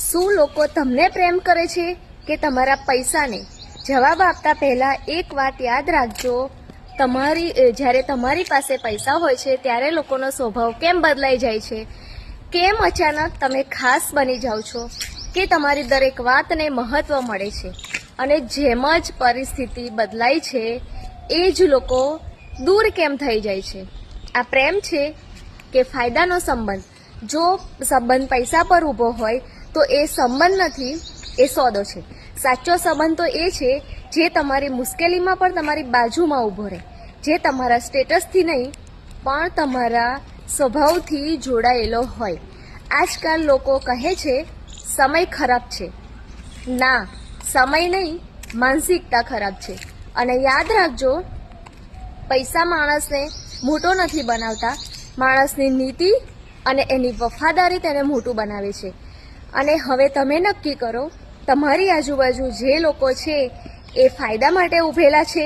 શું લોકો તમને પ્રેમ કરે છે કે તમારા પૈસાને? જવાબ આપતા પહેલા એક વાત યાદ રાખજો, જ્યારે તમારી પાસે પૈસા હોય છે ત્યારે લોકોનો સ્વભાવ કેમ બદલાઈ જાય છે, કેમ અચાનક તમે ખાસ બની જાઓ છો, કે તમારી દરેક વાતને મહત્વ મળે છે, અને જેમ જ પરિસ્થિતિ બદલાય છે એ જ લોકો દૂર કેમ થઈ જાય છે. આ પ્રેમ છે કે ફાયદાનો સંબંધ? જો સંબંધ પૈસા પર ઊભો હોય તો એ સંબંધ નથી, એ સોદો છે. સાચો સંબંધ તો એ છે જે તમારી મુશ્કેલીમાં પણ તમારી બાજુમાં ઊભો રહે, જે તમારા સ્ટેટસથી નહીં પણ તમારા સ્વભાવથી જોડાયેલો હોય. આજકાલ લોકો કહે છે સમય ખરાબ છે. ના, સમય નહીં, માનસિકતા ખરાબ છે. અને યાદ રાખજો, પૈસા માણસને મોટો નથી બનાવતા, માણસની નીતિ અને એની વફાદારી તેને મોટું બનાવે છે. અને હવે તમે નક્કી કરો, તમારી આજુબાજુ જે લોકો છે એ ફાયદા માટે ઊભેલા છે